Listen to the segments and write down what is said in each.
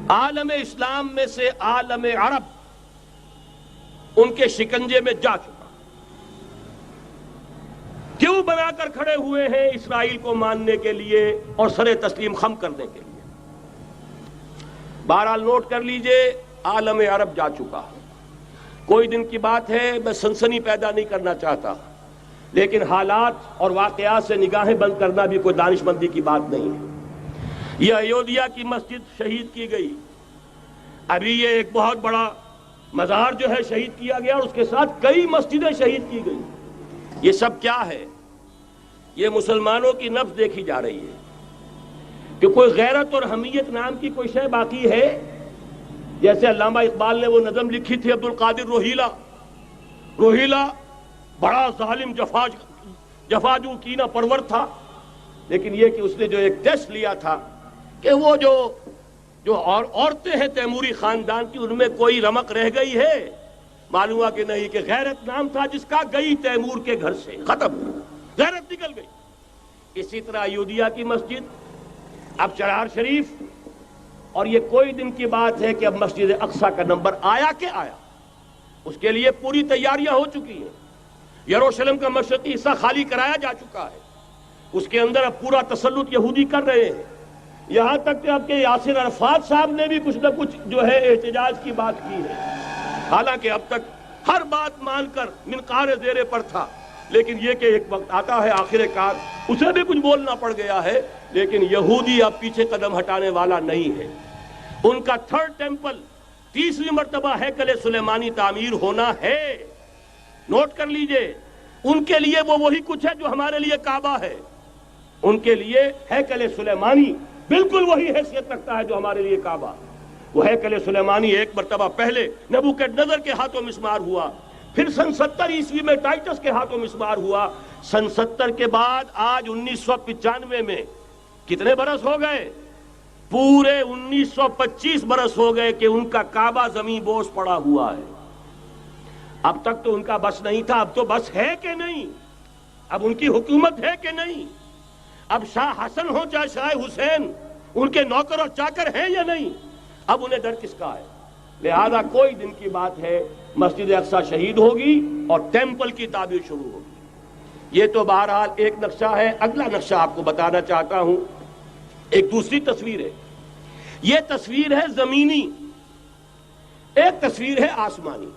عالم اسلام میں سے عالم عرب ان کے شکنجے میں جا چکا، کیوں بنا کر کھڑے ہوئے ہیں اسرائیل کو ماننے کے لیے اور سر تسلیم خم کرنے کے لیے؟ بہرحال نوٹ کر لیجئے، عالم عرب جا چکا۔ کوئی دن کی بات ہے، میں سنسنی پیدا نہیں کرنا چاہتا، لیکن حالات اور واقعات سے نگاہیں بند کرنا بھی کوئی دانش مندی کی بات نہیں ہے۔ یہ ایودھیا کی مسجد شہید کی گئی، ابھی یہ ایک بہت بڑا مزار جو ہے شہید کیا گیا، اور اس کے ساتھ کئی مسجدیں شہید کی گئی۔ یہ سب کیا ہے؟ یہ مسلمانوں کی نفس دیکھی جا رہی ہے کہ کوئی غیرت اور حمیت نام کی کوئی شے باقی ہے؟ جیسے علامہ اقبال نے وہ نظم لکھی تھی، عبد القادر روہیلا بڑا ظالم جفاجو کینہ پرور تھا، لیکن یہ کہ اس نے جو ایک ٹیسٹ لیا تھا کہ وہ جو عورتیں ہیں تیموری خاندان کی، ان میں کوئی رمق رہ گئی ہے؟ معلوم ہوا کہ نہیں، کہ غیرت نام تھا جس کا گئی تیمور کے گھر سے، ختم، غیرت نکل گئی۔ اسی طرح ایودھیا کی مسجد، اب چرار شریف، اور یہ کوئی دن کی بات ہے کہ اب مسجد اقصی کا نمبر آیا کہ آیا، اس کے لیے پوری تیاریاں ہو چکی ہیں۔ یروشلم کا مشرقی حصہ خالی کرایا جا چکا ہے، اس کے اندر اب پورا تسلط یہودی کر رہے ہیں، یہاں تک کہ اب کے یاسر عرفات صاحب نے بھی کچھ نہ کچھ جو ہے احتجاج کی بات کی ہے، حالانکہ اب تک ہر بات مان کر منقار زیرے پر تھا، لیکن یہ کہ ایک وقت آتا ہے آخر کار اسے بھی کچھ بولنا پڑ گیا ہے۔ لیکن یہودی اب پیچھے قدم ہٹانے والا نہیں ہے، ان کا تھرڈ ٹیمپل، تیسری مرتبہ ہیکل سلیمانی تعمیر ہونا ہے۔ نوٹ کر لیجئے، ان کے لیے وہ وہی کچھ ہے جو ہمارے لیے کعبہ ہے، ان کے لیے ہیکل سلیمانی بالکل وہی حیثیت رکھتا ہے جو ہمارے لیے کعبہ۔ وہ ہیکل سلیمانی ایک مرتبہ پہلے نبوکدنضر کے ہاتھوں مسمار ہوا، پھر سن 70 عیسوی میں ٹائٹس کے ہاتھوں مسمار ہوا، سن 70 کے بعد آج 1995 میں کتنے برس ہو گئے؟ پورے 1925 برس ہو گئے کہ ان کا کعبہ زمین بوس پڑا ہوا ہے۔ اب تک تو ان کا بس نہیں تھا، اب تو بس ہے کہ نہیں؟ اب ان کی حکومت ہے کہ نہیں؟ اب شاہ حسن ہو چاہے شاہ حسین، ان کے نوکر اور چاکر ہیں یا نہیں؟ اب انہیں ڈر کس کا ہے؟ لہذا کوئی دن کی بات ہے، مسجد اقصی شہید ہوگی اور ٹیمپل کی تعمیر شروع ہوگی۔ یہ تو بہرحال ایک نقشہ ہے۔ اگلا نقشہ آپ کو بتانا چاہتا ہوں، ایک دوسری تصویر ہے۔ یہ تصویر ہے زمینی، ایک تصویر ہے آسمانی۔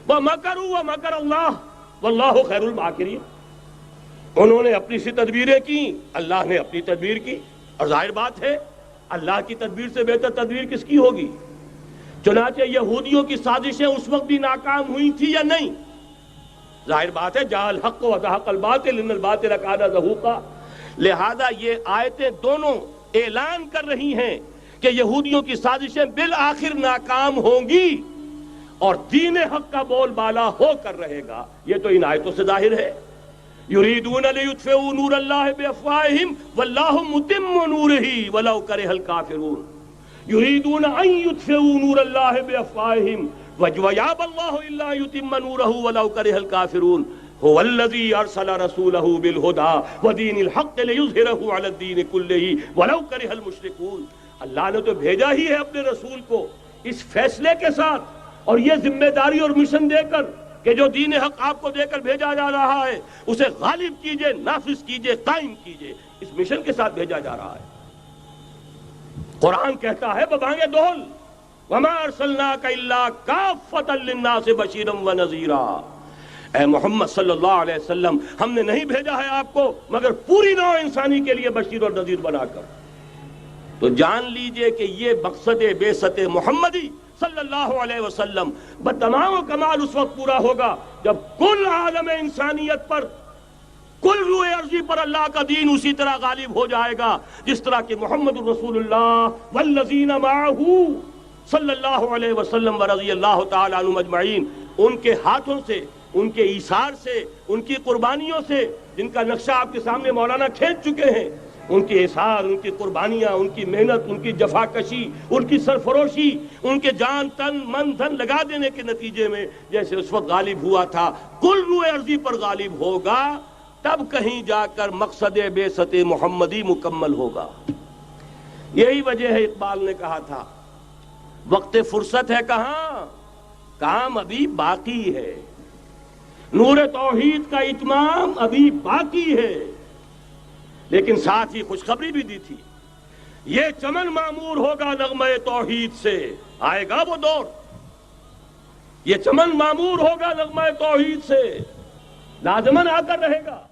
وَمَكَرُوا وَمَكَرَ اللَّهُ وَاللَّهُ خَيْرُ الْمَاكِرِينَ۔ انہوں نے اپنی سی تدبیریں کی، اللہ نے اپنی تدبیر کی، اور ظاہر بات ہے اللہ کی تدبیر سے بہتر تدبیر کس کی ہوگی؟ چنانچہ یہودیوں کی سازشیں اس وقت بھی ناکام ہوئی تھی یا نہیں؟ ظاہر بات ہے جاء الحق وزهق الباطل ان الباطل کان زہوقا۔ لہذا یہ آیتیں دونوں اعلان کر رہی ہیں کہ یہودیوں کی سازشیں بالآخر ناکام ہوں گی اور دین حق کا بول بالا ہو کر رہے گا۔ یہ تو ان آیتوں سے ظاہر ہے۔ یریدون لیطفئوا نور اللہ بافواہہم واللہ متم نورہ ولو کرہ الکافرون۔ یریدون ان یطفئوا نور اللہ بافواہہم ویابى اللہ الا یتم نورہ ولو کرہ الکافرون۔ هو الذی ارسل رسولہ بالہدی ودین الحق لیظہرہ علی الدین کلہ ولو کرہ المشرکون۔ اللہ نے تو بھیجا ہی ہے اپنے رسول کو اس فیصلے کے ساتھ اور یہ ذمہ داری اور مشن دے کر کہ جو دین حق آپ کو دے کر بھیجا جا رہا ہے اسے غالب کیجئے، نافذ کیجئے، قائم کیجئے، اس مشن کے ساتھ بھیجا جا رہا ہے۔ قرآن کہتا ہے ببانگ دہل وما ارسلناک الا کافۃ للناس بشیرا ونذیرا۔ اے محمد صلی اللہ علیہ وسلم، ہم نے نہیں بھیجا ہے آپ کو مگر پوری نوع انسانی کے لیے بشیر اور نذیر بنا کر۔ تو جان لیجئے کہ یہ مقصد بعثت محمدی صلی اللہ علیہ وسلم بتمام و کمال اس وقت پورا ہوگا جب کل عالم انسانیت پر، کل روئے ارضی پر اللہ کا دین اسی طرح غالب ہو جائے گا جس طرح کہ محمد رسول اللہ والذین معہ صلی اللہ علیہ وسلم ورضی اللہ تعالی عنہم اجمعین، ان کے ہاتھوں سے، ان کے ایثار سے، ان کی قربانیوں سے، جن کا نقشہ آپ کے سامنے مولانا کھینچ چکے ہیں، ان کی احسان، ان کی قربانیاں، ان کی محنت، ان کی جفا کشی، ان کی سرفروشی، ان کے جان تن من دھن لگا دینے کے نتیجے میں جیسے اس وقت غالب ہوا تھا کل روئے ارضی پر غالب ہوگا، تب کہیں جا کر مقصد بعثت محمدی مکمل ہوگا۔ یہی وجہ ہے اقبال نے کہا تھا وقت فرصت ہے کہاں، کام ابھی باقی ہے، نور توحید کا اتمام ابھی باقی ہے۔ لیکن ساتھ ہی خوشخبری بھی دی تھی، یہ چمن معمور ہوگا نغمہ توحید سے، آئے گا وہ دور، یہ چمن معمور ہوگا نغمہ توحید سے، لازماً آ کر رہے گا۔